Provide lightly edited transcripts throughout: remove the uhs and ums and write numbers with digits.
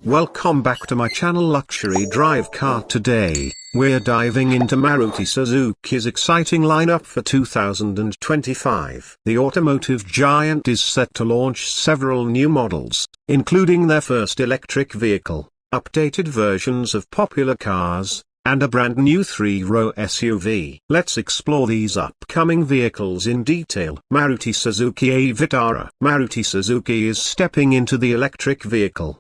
Welcome back to my channel Luxury Drive Car. Today, we're diving into Maruti Suzuki's exciting lineup for 2025. The automotive giant is set to launch several new models, including their first electric vehicle, updated versions of popular cars, and a brand new 3-row SUV. Let's explore these upcoming vehicles in detail. Maruti Suzuki Vitara. Maruti Suzuki is stepping into the electric vehicle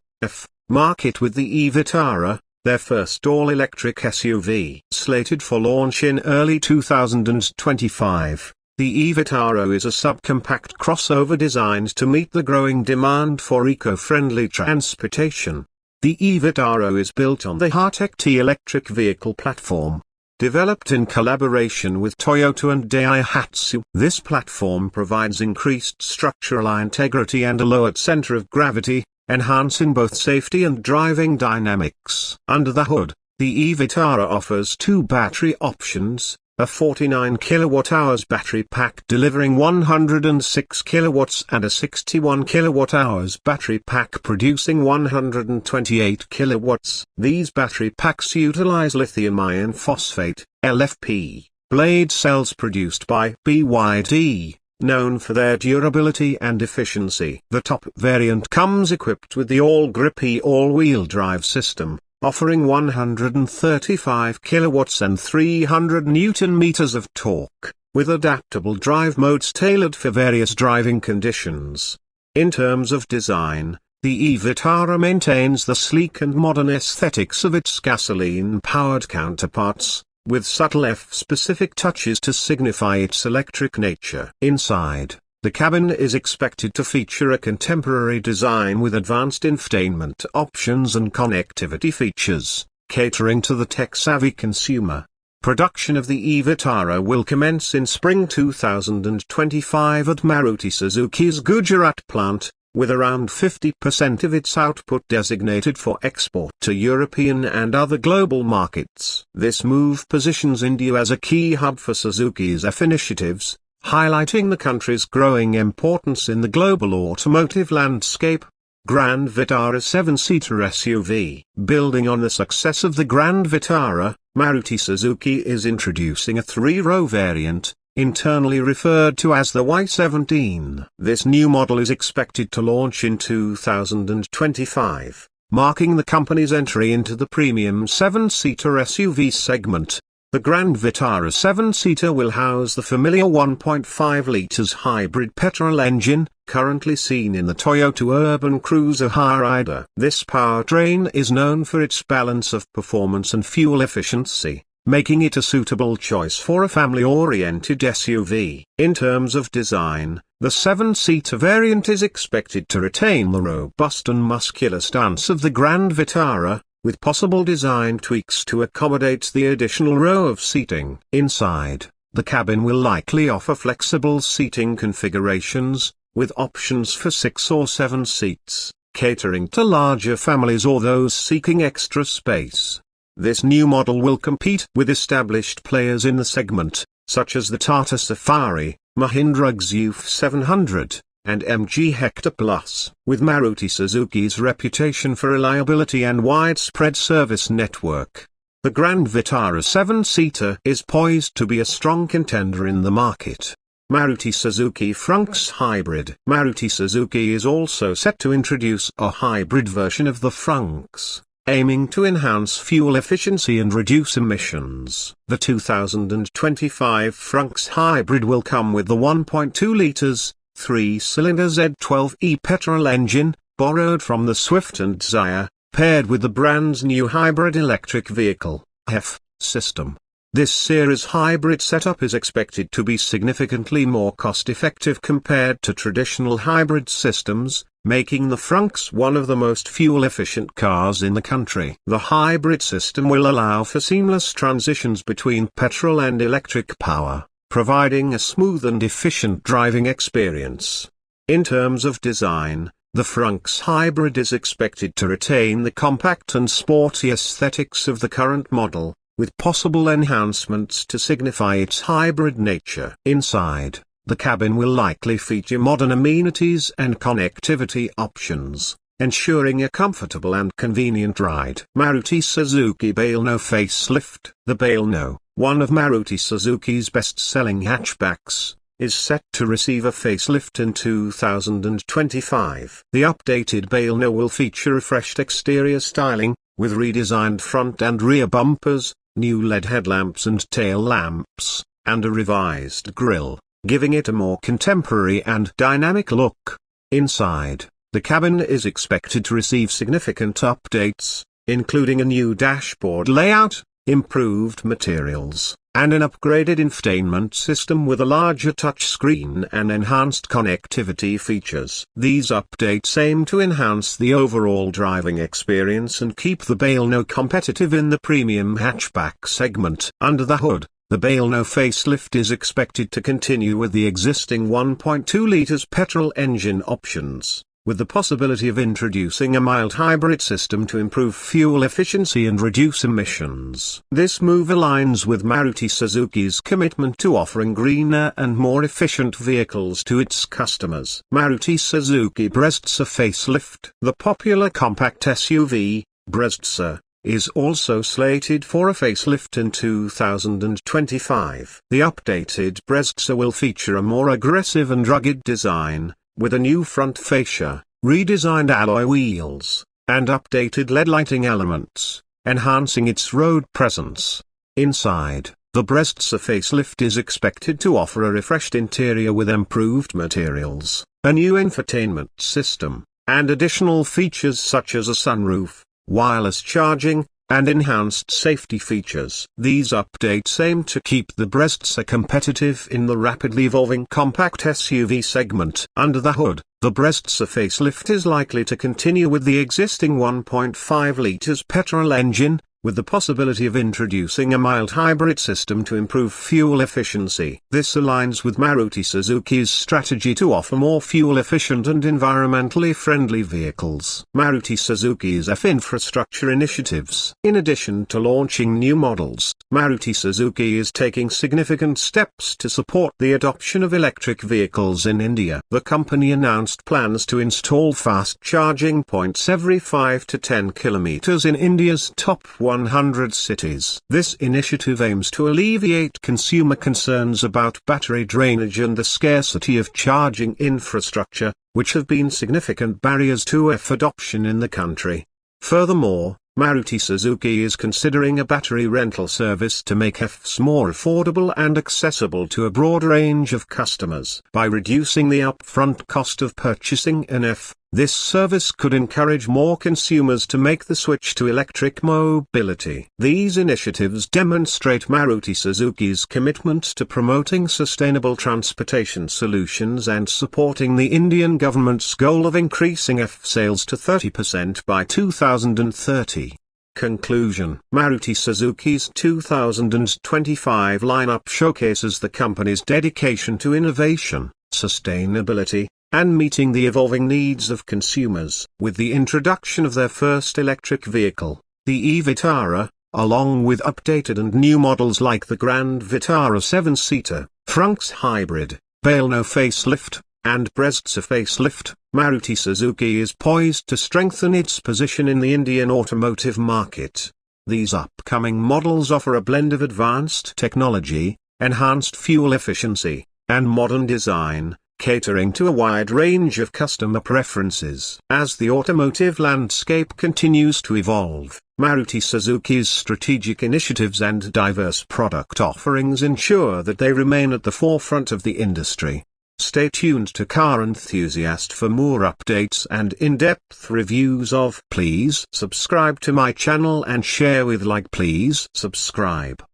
market with the e-Vitara, their first all-electric SUV. Slated for launch in early 2025, the e-Vitara is a subcompact crossover designed to meet the growing demand for eco-friendly transportation. The e-Vitara is built on the Heartect T electric vehicle platform, developed in collaboration with Toyota and Daihatsu. This platform provides increased structural integrity and a lowered center of gravity, enhancing both safety and driving dynamics. Under the hood, the e-Vitara offers two battery options, a 49 kWh battery pack delivering 106 kilowatts and a 61 kWh battery pack producing 128 kilowatts. These battery packs utilize lithium iron phosphate, LFP, blade cells produced by BYD, known for their durability and efficiency. The top variant comes equipped with the all-grip all-wheel drive system, offering 135 kilowatts and 300 Newton-meters of torque, with adaptable drive modes tailored for various driving conditions. In terms of design, the e-Vitara maintains the sleek and modern aesthetics of its gasoline-powered counterparts, with subtle F-specific touches to signify its electric nature. Inside, the cabin is expected to feature a contemporary design with advanced infotainment options and connectivity features, catering to the tech-savvy consumer. Production of the e-Vitara will commence in spring 2025 at Maruti Suzuki's Gujarat plant, with around 50% of its output designated for export to European and other global markets. This move positions India as a key hub for Suzuki's EV initiatives, highlighting the country's growing importance in the global automotive landscape. Grand Vitara 7-seater SUV. Building on the success of the Grand Vitara, Maruti Suzuki is introducing a 3-row variant, internally referred to as the Y17. This new model is expected to launch in 2025, marking the company's entry into the premium 7-seater SUV segment. The Grand Vitara 7-seater will house the familiar 1.5 liters hybrid petrol engine, currently seen in the Toyota urban cruiser Hyryder. This powertrain is known for its balance of performance and fuel efficiency, making it a suitable choice for a family-oriented SUV. In terms of design, the 7-seater variant is expected to retain the robust and muscular stance of the Grand Vitara, with possible design tweaks to accommodate the additional row of seating. Inside, the cabin will likely offer flexible seating configurations, with options for 6 or 7 seats, catering to larger families or those seeking extra space. This new model will compete with established players in the segment, such as the Tata Safari, Mahindra Xuf 700, and MG Hector Plus. With Maruti Suzuki's reputation for reliability and widespread service network, the Grand Vitara 7-seater is poised to be a strong contender in the market. Maruti Suzuki Fronx Hybrid. Maruti Suzuki is also set to introduce a hybrid version of the Fronx, aiming to enhance fuel efficiency and reduce emissions. The 2025 Fronx Hybrid will come with the 1.2 liters, 3-cylinder Z12E petrol engine, borrowed from the Swift and Dzire, paired with the brand's new hybrid electric vehicle, HEV, system. This series hybrid setup is expected to be significantly more cost-effective compared to traditional hybrid systems, making the Fronx one of the most fuel-efficient cars in the country. The hybrid system will allow for seamless transitions between petrol and electric power, providing a smooth and efficient driving experience. In terms of design, the Fronx Hybrid is expected to retain the compact and sporty aesthetics of the current model, with possible enhancements to signify its hybrid nature. Inside, the cabin will likely feature modern amenities and connectivity options, ensuring a comfortable and convenient ride. Maruti Suzuki Baleno Facelift. The Baleno, one of Maruti Suzuki's best-selling hatchbacks, is set to receive a facelift in 2025. The updated Baleno will feature refreshed exterior styling, with redesigned front and rear bumpers, new LED headlamps and tail lamps, and a revised grille, giving it a more contemporary and dynamic look. Inside, the cabin is expected to receive significant updates, including a new dashboard layout, improved materials, and an upgraded infotainment system with a larger touchscreen and enhanced connectivity features. These updates aim to enhance the overall driving experience and keep the Baleno competitive in the premium hatchback segment. Under the hood, the Baleno facelift is expected to continue with the existing 1.2 litres petrol engine options, with the possibility of introducing a mild hybrid system to improve fuel efficiency and reduce emissions. This move aligns with Maruti Suzuki's commitment to offering greener and more efficient vehicles to its customers. Maruti Suzuki Brezza Facelift. The popular compact SUV, Brezza, is also slated for a facelift in 2025. The updated Brezza will feature a more aggressive and rugged design, with a new front fascia, redesigned alloy wheels, and updated LED lighting elements, enhancing its road presence. Inside, the Brezza facelift is expected to offer a refreshed interior with improved materials, a new infotainment system, and additional features such as a sunroof, wireless charging, and enhanced safety features. These updates aim to keep the Brezza competitive in the rapidly evolving compact SUV segment. Under the hood, the Brezza facelift is likely to continue with the existing 1.5 litres petrol engine, with the possibility of introducing a mild hybrid system to improve fuel efficiency. This aligns with Maruti Suzuki's strategy to offer more fuel-efficient and environmentally friendly vehicles. Maruti Suzuki's EV infrastructure initiatives. In addition to launching new models, Maruti Suzuki is taking significant steps to support the adoption of electric vehicles in India. The company announced plans to install fast charging points every 5 to 10 kilometers in India's top 100 cities. This initiative aims to alleviate consumer concerns about battery drainage and the scarcity of charging infrastructure, which have been significant barriers to EV adoption in the country. Furthermore, Maruti Suzuki is considering a battery rental service to make EVs more affordable and accessible to a broad range of customers. By reducing the upfront cost of purchasing an EV, this service could encourage more consumers to make the switch to electric mobility. These initiatives demonstrate Maruti Suzuki's commitment to promoting sustainable transportation solutions and supporting the Indian government's goal of increasing EV sales to 30% by 2030. Conclusion. Maruti Suzuki's 2025 lineup showcases the company's dedication to innovation, sustainability, and meeting the evolving needs of consumers. With the introduction of their first electric vehicle, the e-Vitara, along with updated and new models like the Grand Vitara 7-seater, Fronx Hybrid, Baleno Facelift, and Brezza Facelift, Maruti Suzuki is poised to strengthen its position in the Indian automotive market. These upcoming models offer a blend of advanced technology, enhanced fuel efficiency, and modern design, catering to a wide range of customer preferences. As the automotive landscape continues to evolve, Maruti Suzuki's strategic initiatives and diverse product offerings ensure that they remain at the forefront of the industry. Stay tuned to Car Enthusiast for more updates and in-depth reviews of. Please subscribe to my channel and share with like. Please subscribe.